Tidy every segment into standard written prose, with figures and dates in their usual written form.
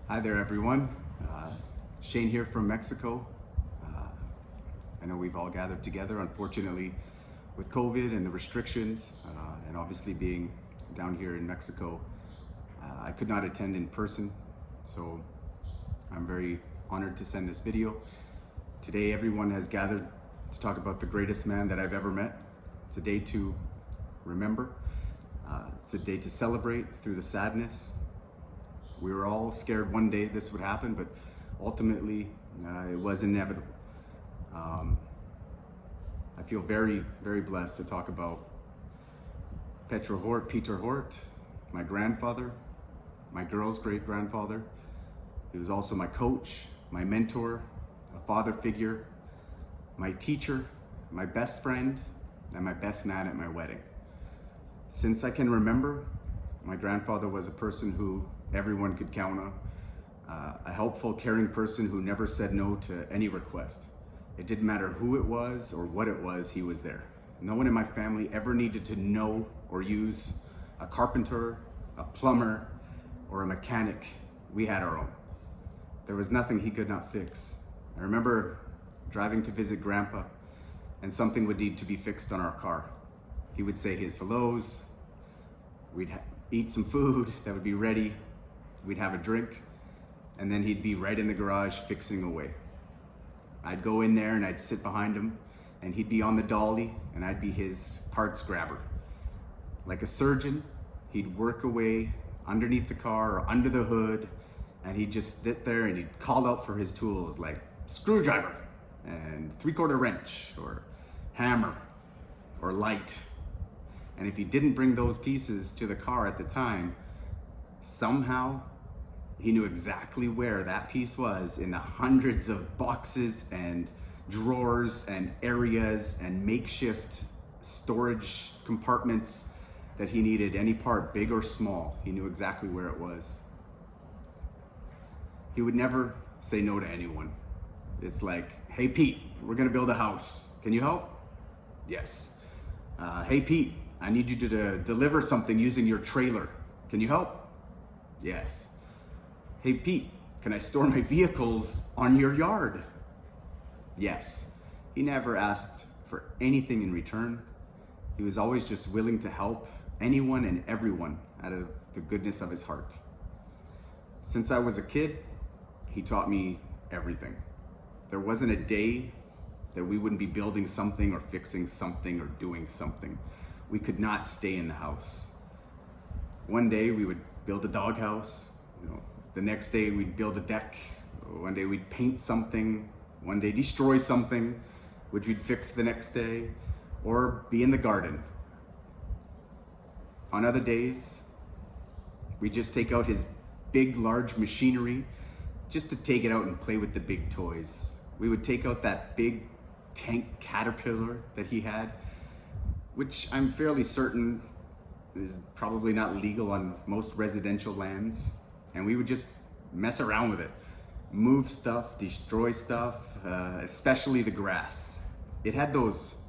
Hi there, everyone. Shane here from Mexico. I know we've all gathered together, unfortunately, with COVID and the restrictions, and obviously being down here in Mexico, I could not attend in person, so I'm very honored to send this video. Today, everyone has gathered to talk about the greatest man that I've ever met. It's a day to remember. It's a day to celebrate through the sadness. We were all scared one day this would happen, but ultimately it was inevitable. I feel very, very blessed to talk about Peter Hort, my grandfather, my girl's great-grandfather. He was also my coach, my mentor, a father figure, my teacher, my best friend, and my best man at my wedding. Since I can remember, my grandfather was a person who everyone could count on, a helpful, caring person who never said no to any request. It didn't matter who it was or what it was, he was there. No one in my family ever needed to know or use a carpenter, a plumber, or a mechanic. We had our own. There was nothing he could not fix. I remember driving to visit Grandpa, and something would need to be fixed on our car. He would say his hellos, we'd eat some food that would be ready, we'd have a drink, and then he'd be right in the garage fixing away. I'd go in there and I'd sit behind him, and he'd be on the dolly and I'd be his parts grabber. Like a surgeon, he'd work away underneath the car or under the hood, and he'd just sit there and he'd call out for his tools like screwdriver and 3/4 wrench or hammer or light. And if he didn't bring those pieces to the car at the time, somehow he knew exactly where that piece was in the hundreds of boxes and drawers and areas and makeshift storage compartments that he needed. Any part, big or small, he knew exactly where it was. He would never say no to anyone. It's like, hey Pete, we're gonna build a house. Can you help? Yes. Hey Pete, I need you to deliver something using your trailer. Can you help? Yes. Hey Pete, can I store my vehicles on your yard? Yes. He never asked for anything in return. He was always just willing to help anyone and everyone out of the goodness of his heart. Since I was a kid, he taught me everything. There wasn't a day that we wouldn't be building something or fixing something or doing something. We could not stay in the house. One day we would build a doghouse, the next day we'd build a deck, one day we'd paint something, one day destroy something, which we'd fix the next day, or be in the garden. On other days, we'd just take out his big, large machinery just to take it out and play with the big toys. We would take out that big tank Caterpillar that he had, which I'm fairly certain is probably not legal on most residential lands. And we would just mess around with it, move stuff, destroy stuff, especially the grass. It had those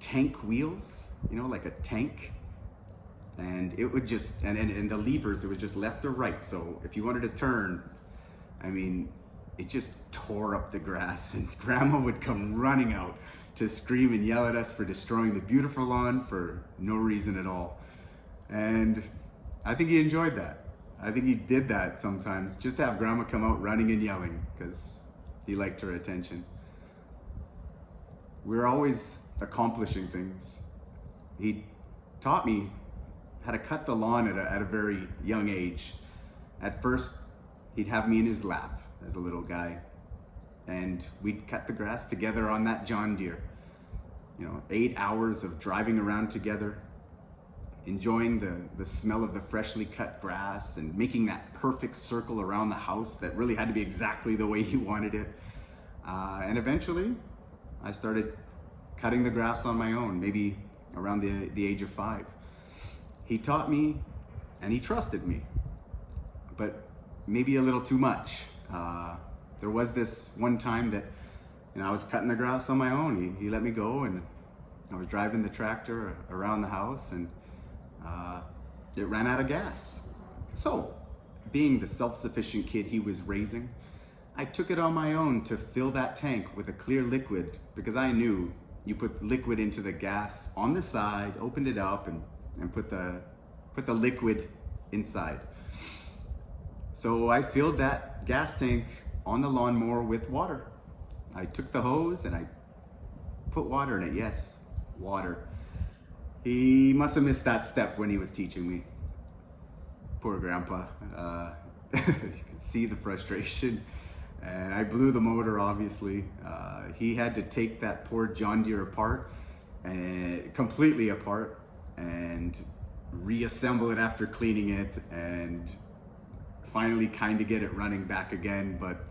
tank wheels, like a tank. And it would just, and the levers, it was just left or right. So if you wanted to turn, it just tore up the grass, and Grandma would come running out to scream and yell at us for destroying the beautiful lawn for no reason at all. And I think he enjoyed that. I think he did that sometimes, just to have Grandma come out running and yelling because he liked her attention. We were always accomplishing things. He taught me how to cut the lawn at a very young age. At first, he'd have me in his lap as a little guy, and we'd cut the grass together on that John Deere. 8 hours of driving around together, enjoying the smell of the freshly cut grass and making that perfect circle around the house that really had to be exactly the way he wanted it. And eventually, I started cutting the grass on my own, maybe around the age of 5. He taught me and he trusted me, but maybe a little too much. There was this one time that I was cutting the grass on my own. He let me go, and I was driving the tractor around the house, and it ran out of gas. So being the self-sufficient kid he was raising, I took it on my own to fill that tank with a clear liquid, because I knew you put liquid into the gas on the side, opened it up, and put the liquid inside. So I filled that gas tank on the lawnmower with water. I took the hose and I put water in it. Yes, water. He must have missed that step when he was teaching me. Poor Grandpa. You could see the frustration. And I blew the motor, obviously. He had to take that poor John Deere apart, and completely apart, and reassemble it after cleaning it, and finally kind of get it running back again. But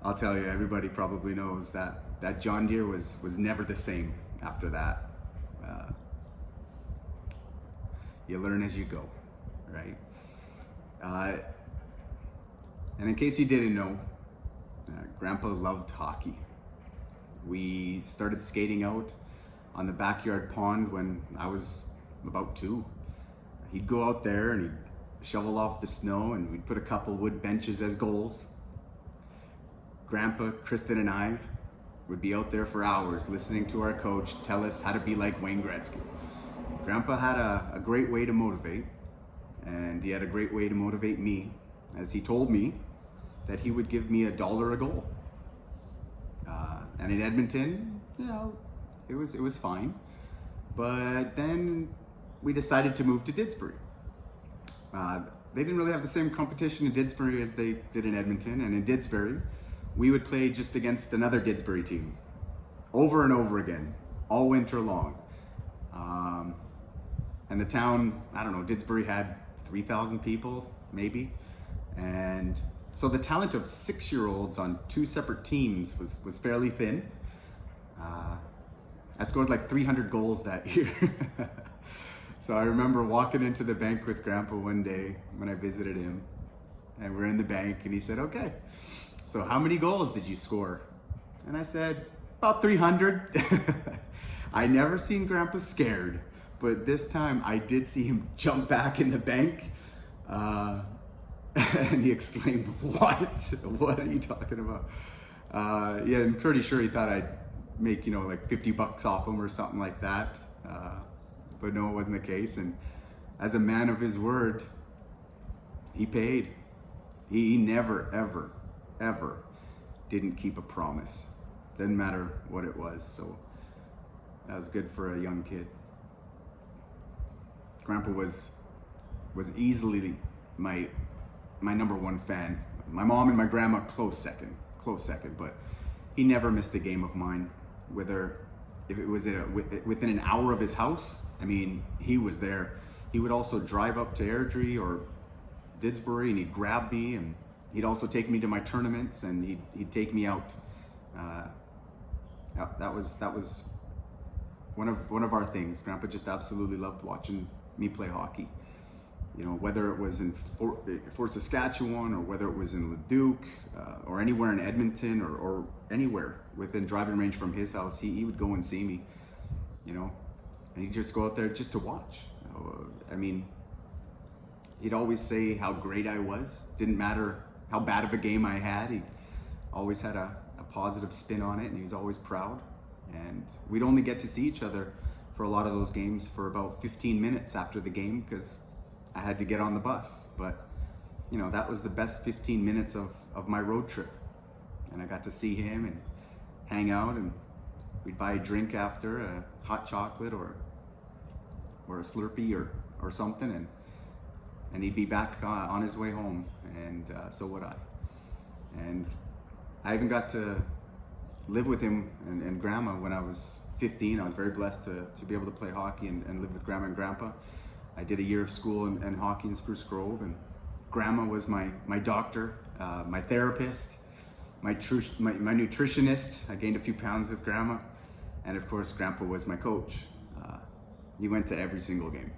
I'll tell you, everybody probably knows that John Deere was never the same after that. You learn as you go, right? And in case you didn't know, Grandpa loved hockey. We started skating out on the backyard pond when I was about 2. He'd go out there and he'd shovel off the snow, and we'd put a couple wood benches as goals. Grandpa, Kristen, and I would be out there for hours listening to our coach tell us how to be like Wayne Gretzky. Grandpa had a great way to motivate, and he had a great way to motivate me, as he told me that he would give me $1 a goal. And in Edmonton, it was fine. But then we decided to move to Didsbury. They didn't really have the same competition in Didsbury as they did in Edmonton, and in Didsbury, we would play just against another Didsbury team over and over again, all winter long. And the town, I don't know, Didsbury had 3,000 people, maybe. And so the talent of 6-year-olds on 2 separate teams was fairly thin. I scored like 300 goals that year. So I remember walking into the bank with Grandpa one day when I visited him, and we're in the bank, and he said, "Okay, so how many goals did you score?" And I said, "About 300. I never seen Grandpa scared, but this time I did see him jump back in the bank. And he exclaimed, "What? What are you talking about?" Yeah, I'm pretty sure he thought I'd make, like $50 off him or something like that. But no, it wasn't the case. And as a man of his word, he paid. He never, ever, ever didn't keep a promise. Didn't matter what it was. So that was good for a young kid. Grandpa was easily my number one fan. My mom and my grandma close second, but he never missed a game of mine, whether if it was within an hour of his house. I mean, he was there. He would also drive up to Airdrie or Didsbury, and he'd grab me, and he'd also take me to my tournaments, and he'd take me out. That was one of our things. Grandpa just absolutely loved watching me play hockey. Whether it was in Fort Saskatchewan, or whether it was in Leduc, or anywhere in Edmonton, or anywhere within driving range from his house, he would go and see me, and he'd just go out there just to watch. I mean, he'd always say how great I was. Didn't matter how bad of a game I had. He always had a positive spin on it, and he was always proud. And we'd only get to see each other for a lot of those games for about 15 minutes after the game, because I had to get on the bus. But that was the best 15 minutes of my road trip, and I got to see him and hang out, and we'd buy a drink after, a hot chocolate or a Slurpee or something, and he'd be back on his way home, and so would I. And I even got to live with him and Grandma when I was 15. I was very blessed to be able to play hockey and live with Grandma and Grandpa. I did a year of school and hockey in Spruce Grove, and Grandma was my doctor, my therapist, my nutritionist. I gained a few pounds with Grandma, and of course Grandpa was my coach. He went to every single game.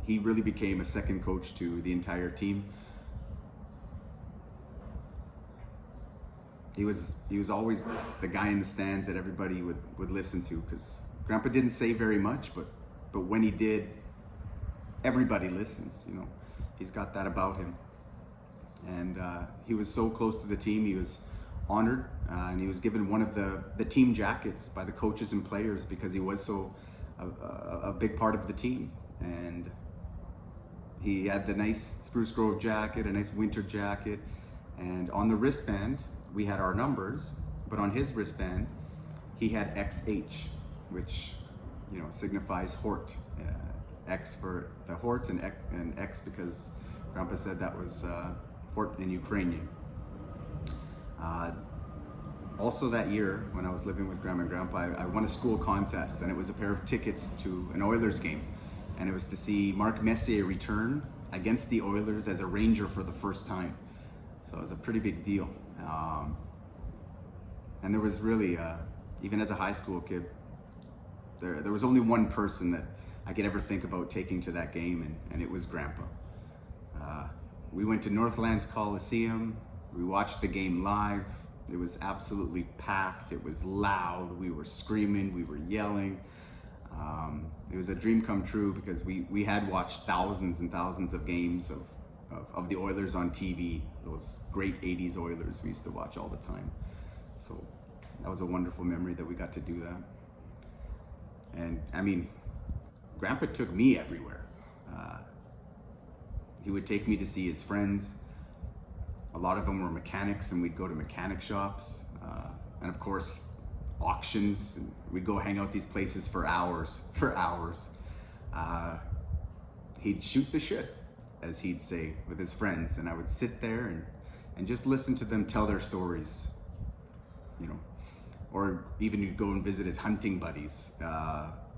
He really became a second coach to the entire team. He was always the guy in the stands that everybody would listen to, because Grandpa didn't say very much, but when he did, everybody listens. He's got that about him. And he was so close to the team. He was honored, and he was given one of the team jackets by the coaches and players because he was so a big part of the team. And he had the nice Spruce Grove jacket, a nice winter jacket, and on the wristband we had our numbers, but on his wristband he had XH, which signifies Hort. X for the Hort, and X because Grandpa said that was Hort in Ukrainian. Also that year, when I was living with Grandma and Grandpa, I won a school contest, and it was a pair of tickets to an Oilers game. And it was to see Mark Messier return against the Oilers as a Ranger for the first time. So it was a pretty big deal. And there was really, even as a high school kid, there was only one person that I could ever think about taking to that game, and it was Grandpa. We went to Northlands Coliseum. We watched the game live. It was absolutely packed. It was loud. We were screaming. We were yelling. It was a dream come true because we had watched thousands and thousands of games of the Oilers on TV. Those great 80s Oilers we used to watch all the time. So that was a wonderful memory that we got to do that. And I mean, Grandpa took me everywhere. He would take me to see his friends. A lot of them were mechanics, and we'd go to mechanic shops. And of course, auctions. And we'd go hang out these places for hours. He'd shoot the shit, as he'd say, with his friends. And I would sit there and just listen to them tell their stories. Or even you'd go and visit his hunting buddies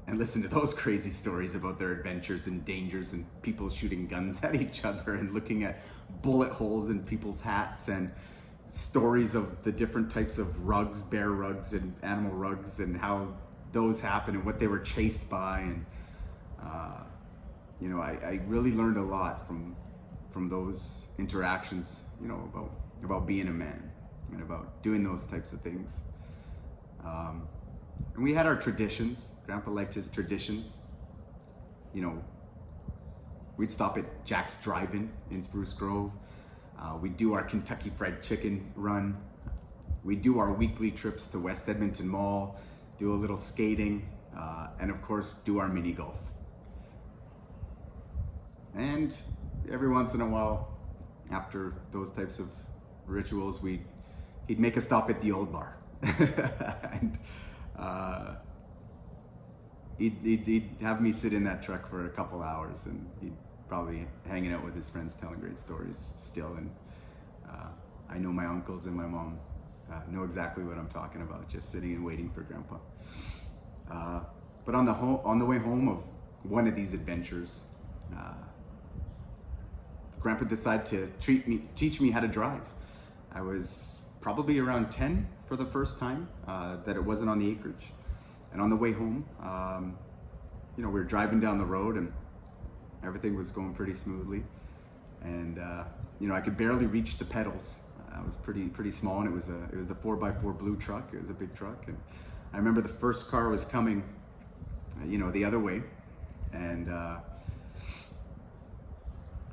and listen to those crazy stories about their adventures and dangers and people shooting guns at each other and looking at bullet holes in people's hats and stories of the different types of rugs, bear rugs and animal rugs, and how those happen and what they were chased by. And I really learned a lot from those interactions, about being a man and about doing those types of things. And we had our traditions. Grandpa liked his traditions. We'd stop at Jack's Drive-In in Spruce Grove. We'd do our Kentucky Fried Chicken run. We'd do our weekly trips to West Edmonton Mall, do a little skating, and of course, do our mini golf. And every once in a while, after those types of rituals, he'd make a stop at the old bar. And he'd have me sit in that truck for a couple hours, and he'd probably hanging out with his friends telling great stories still. And I know my uncles and my mom know exactly what I'm talking about, just sitting and waiting for Grandpa. But on the way home of one of these adventures, Grandpa decided to teach me how to drive. I was probably around 10 for the first time that it wasn't on the acreage. And on the way home, we were driving down the road and everything was going pretty smoothly. And I could barely reach the pedals. I was pretty small, and it was the 4x4 blue truck. It was a big truck, and I remember the first car was coming, the other way, and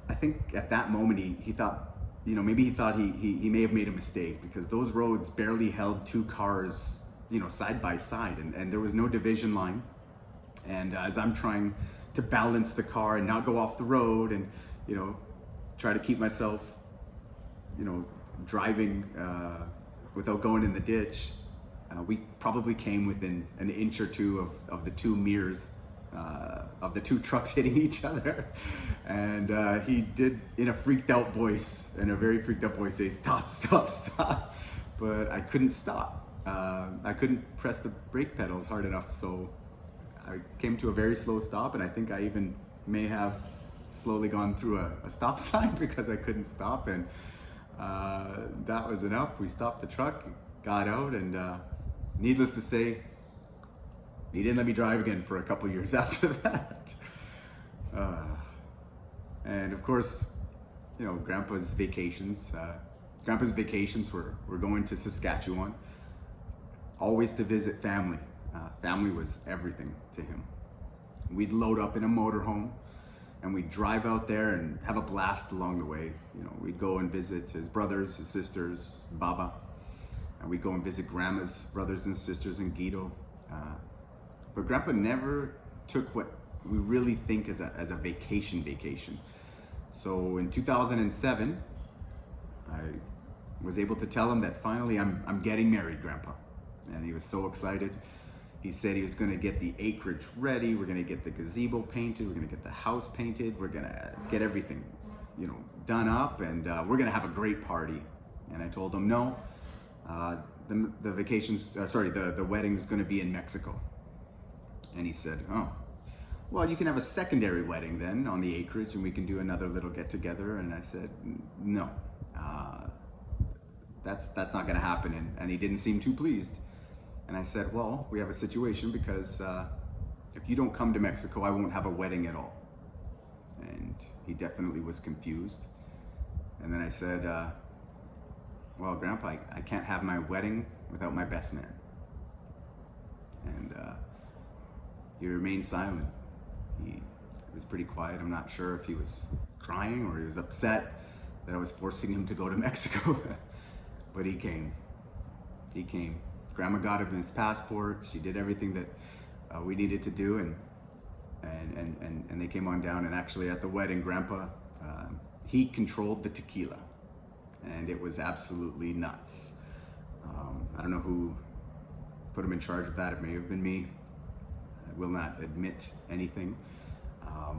I think at that moment he thought, maybe he thought he may have made a mistake, because those roads barely held two cars, side by side, and there was no division line. And as I'm trying to balance the car and not go off the road, and try to keep myself, driving without going in the ditch, we probably came within an inch or two of the two mirrors of the two trucks hitting each other. And he did, in a very freaked out voice, say, "Stop, stop, stop." But I couldn't stop. I couldn't press the brake pedals hard enough, so I came to a very slow stop, and I think I even may have slowly gone through a stop sign because I couldn't stop. And that was enough. We stopped the truck, got out, and needless to say, he didn't let me drive again for a couple years after that. And of course, Grandpa's vacations. Grandpa's vacations were going to Saskatchewan, always to visit family. Family was everything to him. We'd load up in a motorhome, and we'd drive out there and have a blast along the way. You know, we'd go and visit his brothers, his sisters, Baba, and we'd go and visit Grandma's brothers and sisters in Guido. But Grandpa never took what we really think as a vacation. So in 2007, I was able to tell him that finally I'm getting married, Grandpa. And he was so excited. He said he was going to get the acreage ready. We're going to get the gazebo painted. We're going to get the house painted. We're going to get everything, you know, done up, and we're going to have a great party. And I told him, no, the wedding is going to be in Mexico. And he said, oh, well, you can have a secondary wedding then on the acreage, and we can do another little get together. And I said, no, that's not going to happen. And he didn't seem too pleased. And I said, well, we have a situation because if you don't come to Mexico, I won't have a wedding at all. And he definitely was confused. And then I said, well, Grandpa, I can't have my wedding without my best man. And he remained silent. He was pretty quiet. I'm not sure if he was crying or he was upset that I was forcing him to go to Mexico. But he came. He came. Grandma got him his passport. She did everything that we needed to do, and they came on down. And actually, at the wedding, Grandpa he controlled the tequila, and it was absolutely nuts. I don't know who put him in charge of that. It may have been me. I will not admit anything.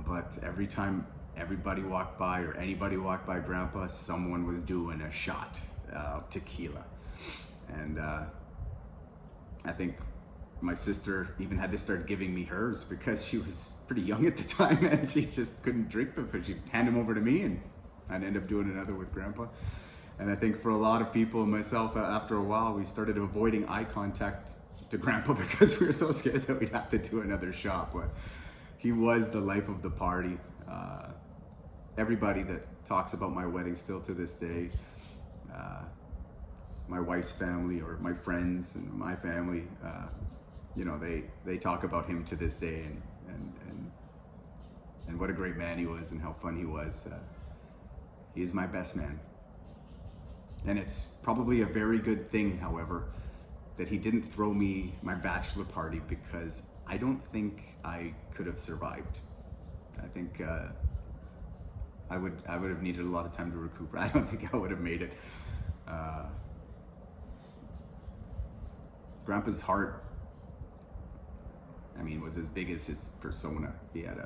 But every time everybody walked by or anybody walked by Grandpa, someone was doing a shot of tequila, and I think my sister even had to start giving me hers because she was pretty young at the time and she just couldn't drink them. So she'd hand them over to me and I'd end up doing another with Grandpa. And I think for a lot of people and myself, after a while, we started avoiding eye contact to Grandpa because we were so scared that we'd have to do another shot. But he was the life of the party. Everybody that talks about my wedding still to this day, my wife's family or my friends and my family, you know, they talk about him to this day, and what a great man he was and how fun he was. He is my best man. And it's probably a very good thing, however, that he didn't throw me my bachelor party, because I don't think I could have survived. I think I would have needed a lot of time to recuperate. I don't think I would have made it. Grandpa's heart, I mean, was as big as his persona. He had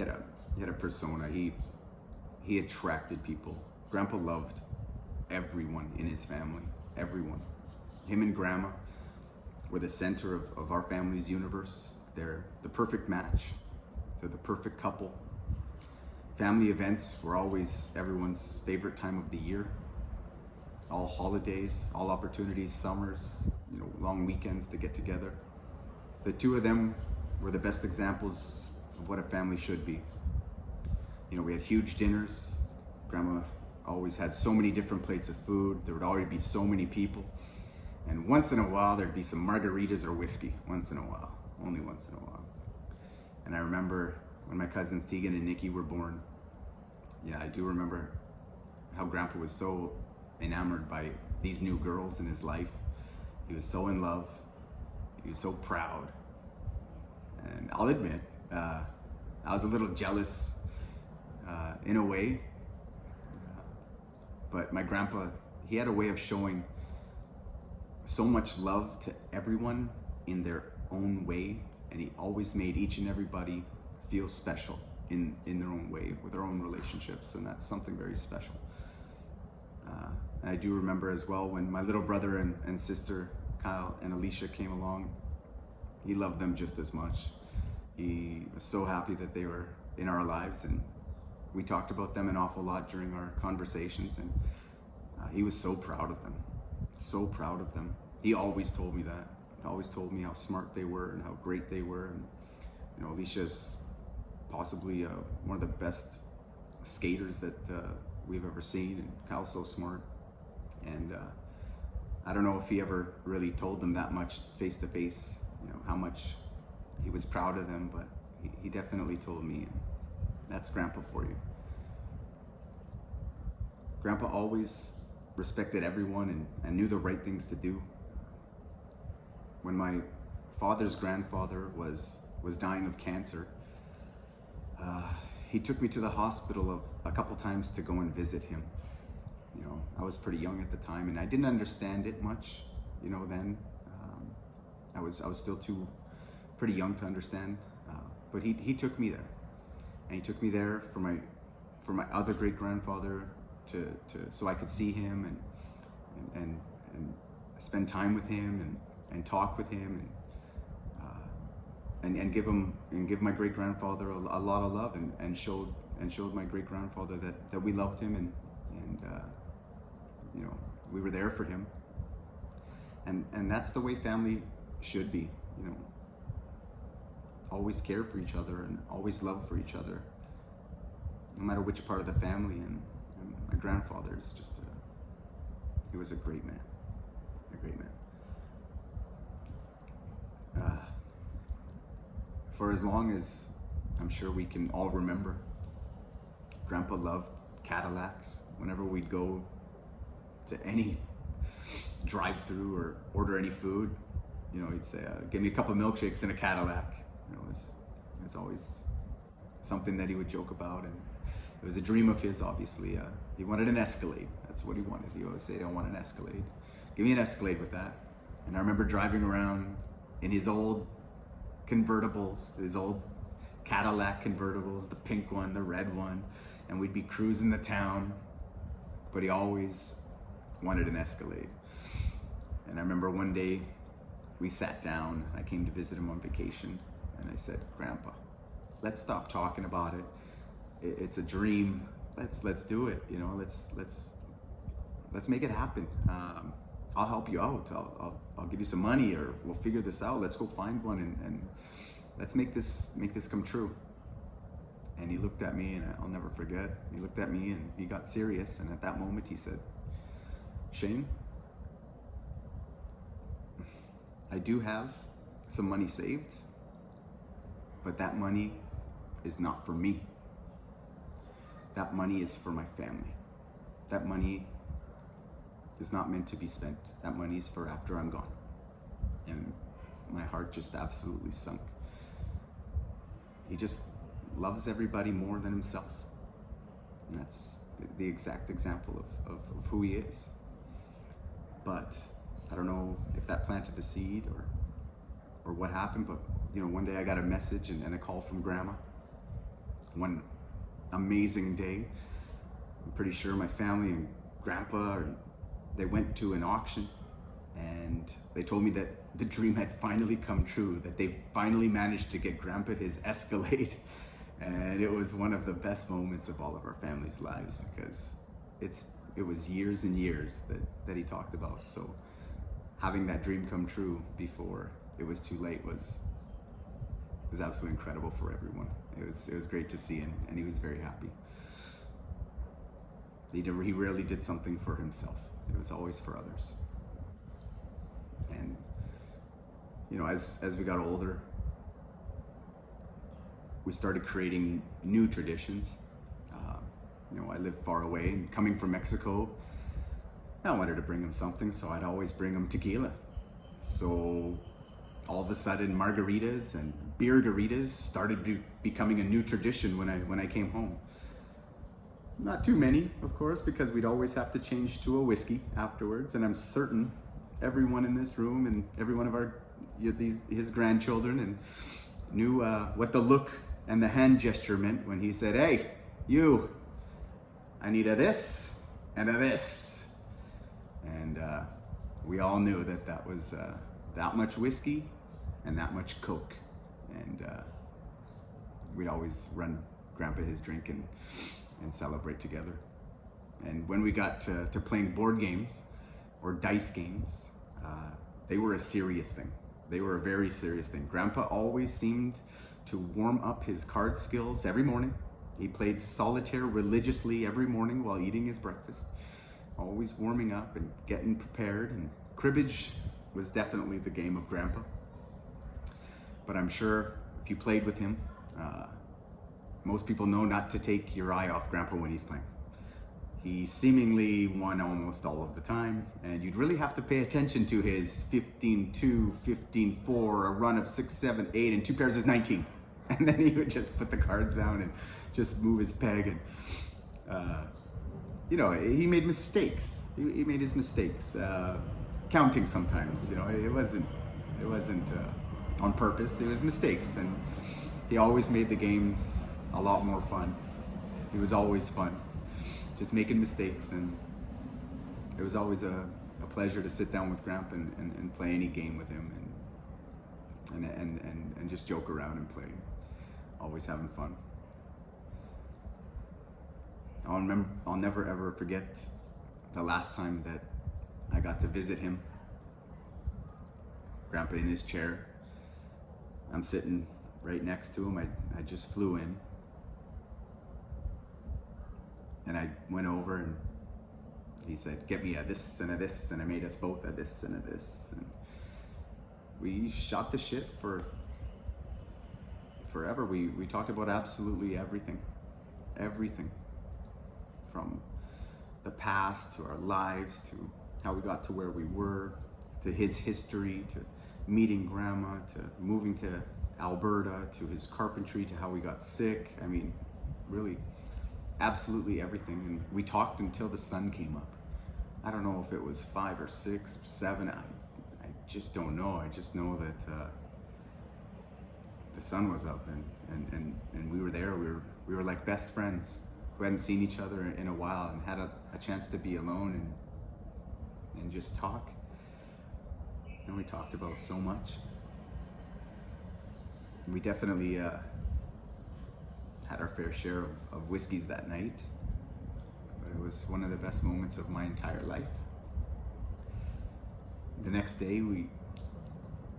a persona. He attracted people. Grandpa loved everyone in his family, everyone. Him and Grandma were the center of our family's universe. They're the perfect match. They're the perfect couple. Family events were always everyone's favorite time of the year. All holidays, all opportunities, summers, you know, long weekends to get together. The two of them were the best examples of what a family should be. You know, we had huge dinners. Grandma always had so many different plates of food. There would always be so many people. And once in a while, there'd be some margaritas or whiskey. Once in a while, only once in a while. And I remember when my cousins Tegan and Nikki were born. Yeah, I do remember how Grandpa was so enamored by these new girls in his life. He was so in love. He was so proud. And I'll admit, I was a little jealous in a way. But my grandpa, he had a way of showing so much love to everyone in their own way. And he always made each and everybody feel special in their own way, with their own relationships. And that's something very special. And I do remember as well when my little brother and sister, Kyle and Alicia, came along, he loved them just as much. He was so happy that they were in our lives, and we talked about them an awful lot during our conversations, and he was so proud of them, so proud of them. He always told me that. He always told me how smart they were and how great they were. And you know, Alicia's possibly one of the best skaters that we've ever seen, and Kyle's so smart. And I don't know if he ever really told them that much face to face, you know, how much he was proud of them, but he definitely told me, that's Grandpa for you. Grandpa always respected everyone and knew the right things to do. When my father's grandfather was dying of cancer, he took me to the hospital a couple times to go and visit him. You know, I was pretty young at the time, and I didn't understand it much, you know, then. I was still pretty young to understand, but he took me there, and he took me there for my other great grandfather so I could see him and spend time with him and talk with him and give my great grandfather a lot of love and showed my great grandfather that we loved him and you know, we were there for him, and that's the way family should be, you know. Always care for each other and always love for each other, no matter which part of the family. And my grandfather is just he was a great man, for as long as I'm sure we can all remember, Grandpa loved Cadillacs. Whenever we'd go to any drive-through or order any food, you know, he'd say, give me a couple of milkshakes and a Cadillac. You know, it was always something that he would joke about, and it was a dream of his, obviously. He wanted an Escalade. That's what he wanted. He always said, I want an Escalade. Give me an Escalade with that. And I remember driving around in his old convertibles, his old Cadillac convertibles, the pink one, the red one, and we'd be cruising the town, but he always wanted an Escalade. And I remember one day we sat down, I came to visit him on vacation, and I said, Grandpa, let's stop talking about it. It's a dream. Let's do it. You know, let's make it happen. I'll help you out. I'll give you some money, or we'll figure this out. Let's go find one and let's make this come true. And he looked at me, and I'll never forget. He looked at me and he got serious. And at that moment he said, Shane, I do have some money saved, but that money is not for me. That money is for my family. That money is not meant to be spent. That money is for after I'm gone. And my heart just absolutely sunk. He just loves everybody more than himself. And that's the exact example of who he is. But I don't know if that planted the seed or what happened, but you know, one day I got a message and a call from Grandma. One amazing day. I'm pretty sure my family and Grandpa, they went to an auction, and they told me that the dream had finally come true, that they finally managed to get Grandpa his Escalade. And it was one of the best moments of all of our family's lives, because it was years and years that he talked about. So having that dream come true before it was too late was absolutely incredible for everyone. It was great to see, and he was very happy. He rarely did something for himself. It was always for others. And you know, as we got older, we started creating new traditions. You know, I lived far away, and coming from Mexico, I wanted to bring him something, so I'd always bring him tequila. So all of a sudden, margaritas and beer garitas started becoming a new tradition when I came home. Not too many, of course, because we'd always have to change to a whiskey afterwards. And I'm certain everyone in this room and every one of his grandchildren and knew what the look and the hand gesture meant when he said, "Hey, you, I need a this and a this." And we all knew that was that much whiskey and that much Coke. And we'd always run Grandpa his drink and celebrate together. And when we got to playing board games or dice games, they were a serious thing. They were a very serious thing. Grandpa always seemed to warm up his card skills every morning. He played solitaire religiously every morning while eating his breakfast, always warming up and getting prepared. And cribbage was definitely the game of Grandpa. But I'm sure if you played with him, Most people know not to take your eye off Grandpa when he's playing. He seemingly won almost all of the time, and you'd really have to pay attention to his 15-2, 15-4, a run of 6, 7, 8, and two pairs is 19. And then he would just put the cards down and just move his peg. And, he made mistakes. He made his mistakes. Counting sometimes, it wasn't on purpose. It was mistakes, and he always made the games a lot more fun. He was always fun, just making mistakes, and it was always a pleasure to sit down with Grandpa and play any game with him and just joke around and play. Always having fun. I'll never ever forget the last time that I got to visit him. Grandpa in his chair. I'm sitting right next to him. I just flew in. And I went over and he said, get me a this and a this, and I made us both a this and a this. And we shot the shit for forever. We talked about absolutely everything. Everything. From the past to our lives, to how we got to where we were, to his history, to meeting Grandma, to moving to Alberta, to his carpentry, to how we got sick. I mean, really, absolutely everything. And we talked until the sun came up. I don't know if it was 5 or 6 or 7. I just don't know. I just know that the sun was up and we were there. We were like best friends who hadn't seen each other in a while and had a chance to be alone and just talk. And we talked about so much. We definitely had our fair share of whiskeys that night, but it was one of the best moments of my entire life. The next day, we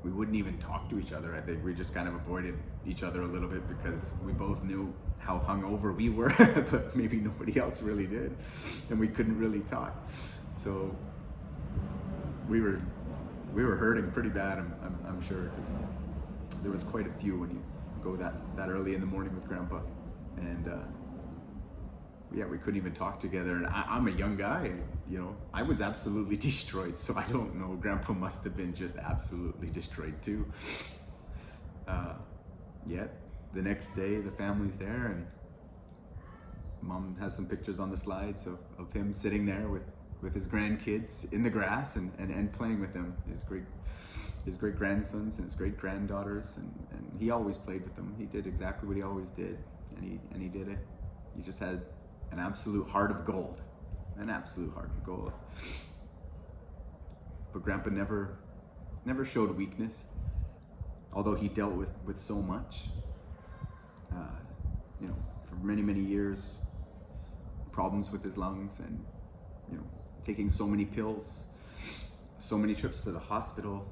wouldn't even talk to each other. I think we just kind of avoided each other a little bit because we both knew how hungover we were, but maybe nobody else really did, and we couldn't really talk. So we were hurting pretty bad, I'm sure, because there was quite a few when you go that early in the morning with Grandpa, and we couldn't even talk together. And I'm a young guy, I was absolutely destroyed, so I don't know, Grandpa must have been just absolutely destroyed too. Yet the next day the family's there, and Mom has some pictures on the slides of him sitting there with his grandkids in the grass and playing with them, his great grandsons and his great granddaughters, and he always played with them. He did exactly what he always did, and he did it. He just had an absolute heart of gold, But Grandpa never showed weakness, although he dealt with so much. For many years, problems with his lungs, and taking so many pills, so many trips to the hospital.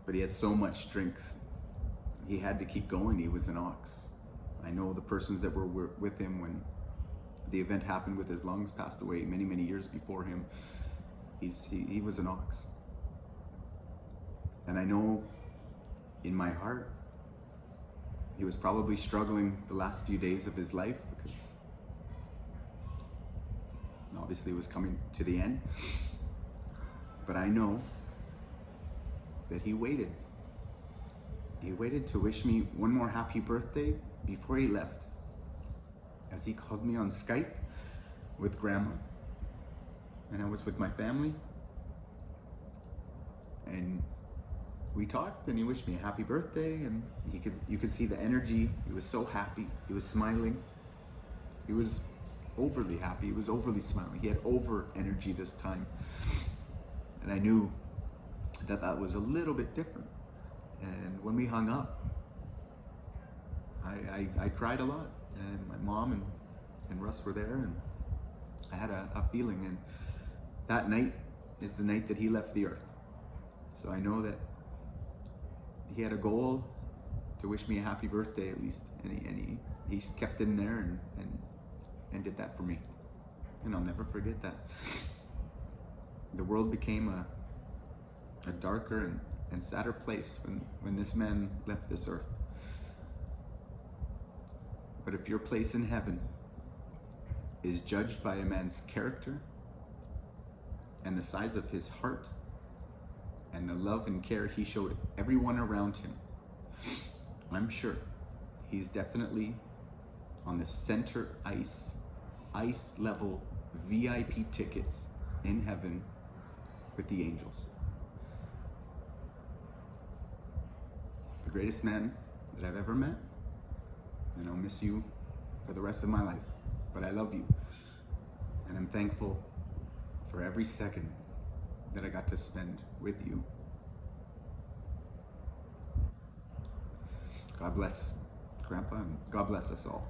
But he had so much strength. He had to keep going. He was an ox. I know the persons that were with him when the event happened with his lungs passed away many years before him. He was an ox. And I know in my heart, he was probably struggling the last few days of his life, because obviously it was coming to the end. But I know that he waited. He waited to wish me one more happy birthday before he left, as he called me on Skype with Grandma, and I was with my family, and we talked, and he wished me a happy birthday, and you could see the energy. He was so happy. He was smiling. He was overly happy. He was overly smiling. He had over energy this time, and I knew that was a little bit different. And when we hung up, I cried a lot, and my mom and Russ were there, and I had a feeling. And that night is the night that he left the earth. So I know that he had a goal to wish me a happy birthday at least, and he kept in there and did that for me, and I'll never forget that. The world became a darker and sadder place when this man left this earth. But if your place in heaven is judged by a man's character and the size of his heart and the love and care he showed everyone around him, I'm sure he's definitely on the center ice level VIP tickets in heaven with the angels. The greatest man that I've ever met, and I'll miss you for the rest of my life, but I love you, and I'm thankful for every second that I got to spend with you. God bless Grandpa, and God bless us all.